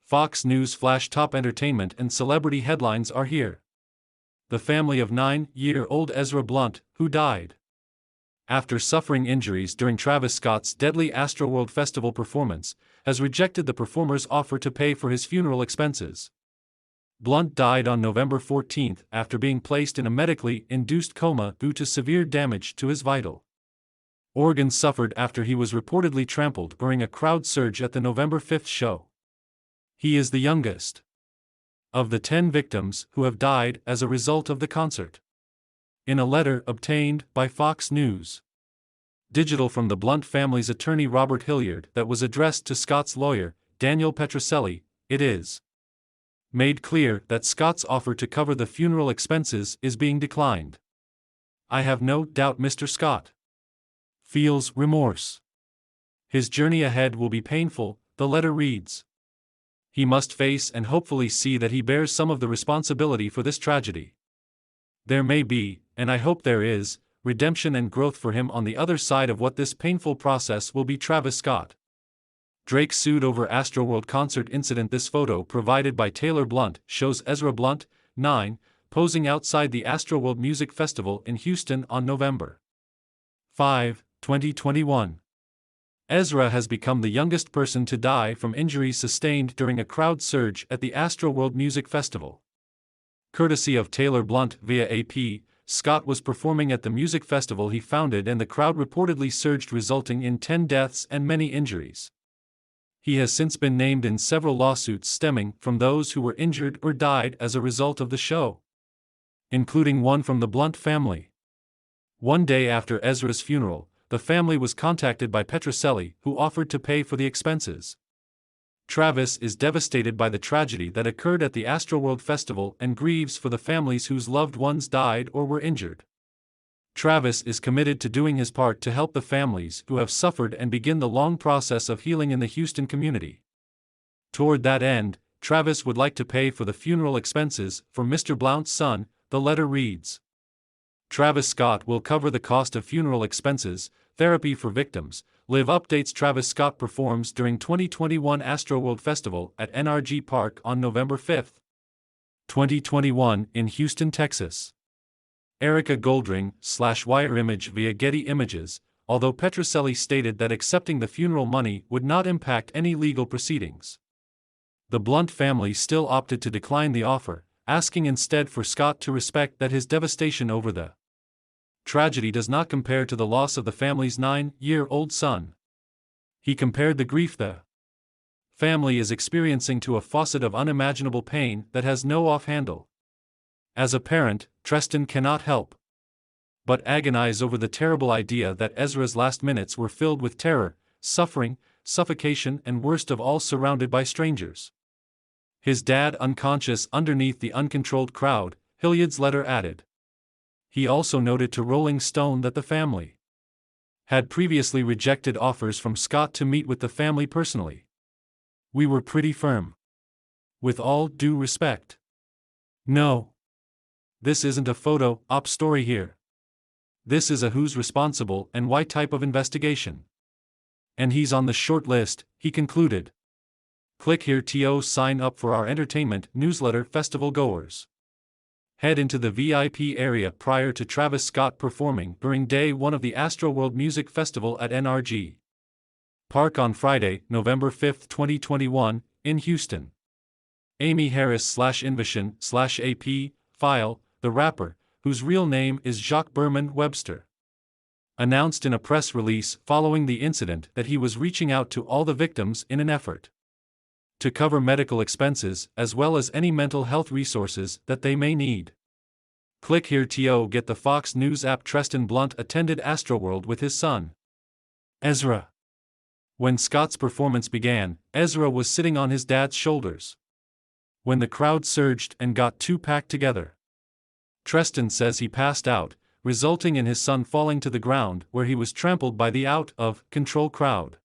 Fox News Flash top entertainment and celebrity headlines are here. The family of 9-year-old Ezra Blunt, who died after suffering injuries during Travis Scott's deadly Astroworld Festival performance, has rejected the performer's offer to pay for his funeral expenses. Blunt died on November 14 after being placed in a medically induced coma due to severe damage to his vital organs suffered after he was reportedly trampled during a crowd surge at the November 5 show. He is the youngest of the 10 victims who have died as a result of the concert. In a letter obtained by Fox News Digital from the Blunt family's attorney Robert Hilliard that was addressed to Scott's lawyer, Daniel Petrocelli, it is made clear that Scott's offer to cover the funeral expenses is being declined. I have no doubt Mr. Scott feels remorse. His journey ahead will be painful, the letter reads. He must face and hopefully see that he bears some of the responsibility for this tragedy. There may be, and I hope there is, redemption and growth for him on the other side of what this painful process will be. Travis Scott. Drake sued over Astroworld concert incident. This photo provided by Taylor Blunt shows Ezra Blunt, 9, posing outside the Astroworld Music Festival in Houston on November 5, 2021. Ezra has become the youngest person to die from injuries sustained during a crowd surge at the Astroworld Music Festival. Courtesy of Taylor Blunt via AP, Scott was performing at the music festival he founded and the crowd reportedly surged, resulting in 10 deaths and many injuries. He has since been named in several lawsuits stemming from those who were injured or died as a result of the show, including one from the Blunt family. One day after Ezra's funeral, the family was contacted by Petrocelli, who offered to pay for the expenses. Travis is devastated by the tragedy that occurred at the Astroworld Festival and grieves for the families whose loved ones died or were injured. Travis is committed to doing his part to help the families who have suffered and begin the long process of healing in the Houston community. Toward that end, Travis would like to pay for the funeral expenses for Mr. Blount's son, the letter reads. Travis Scott will cover the cost of funeral expenses, therapy for victims. Live updates. Travis Scott performs during 2021 Astroworld Festival at NRG Park on November 5, 2021 in Houston, Texas. Erica Goldring / Wire Image via Getty Images. Although Petrocelli stated that accepting the funeral money would not impact any legal proceedings, the Blunt family still opted to decline the offer, asking instead for Scott to respect that his devastation over the tragedy does not compare to the loss of the family's 9-year-old son. He compared the grief the family is experiencing to a faucet of unimaginable pain that has no off-handle. As a parent, Treston cannot help but agonize over the terrible idea that Ezra's last minutes were filled with terror, suffering, suffocation, and worst of all, surrounded by strangers. His dad unconscious underneath the uncontrolled crowd, Hilliard's letter added. He also noted to Rolling Stone that the family had previously rejected offers from Scott to meet with the family personally. We were pretty firm. With all due respect. No. This isn't a photo op story here. This is a who's responsible and why type of investigation. And he's on the short list, he concluded. Click here to sign up for our entertainment newsletter. Festival goers head into the VIP area prior to Travis Scott performing during day 1 of the Astroworld Music Festival at NRG Park on Friday, November 5, 2021, in Houston. Amy Harris / Invision / AP, file, the rapper, whose real name is Jacques Berman Webster, announced in a press release following the incident that he was reaching out to all the victims in an effort to cover medical expenses as well as any mental health resources that they may need. Click here to get the Fox News app. Treston Blunt attended Astroworld with his son, Ezra. When Scott's performance began, Ezra was sitting on his dad's shoulders when the crowd surged and got too packed together. Treston says he passed out, resulting in his son falling to the ground where he was trampled by the out-of-control crowd.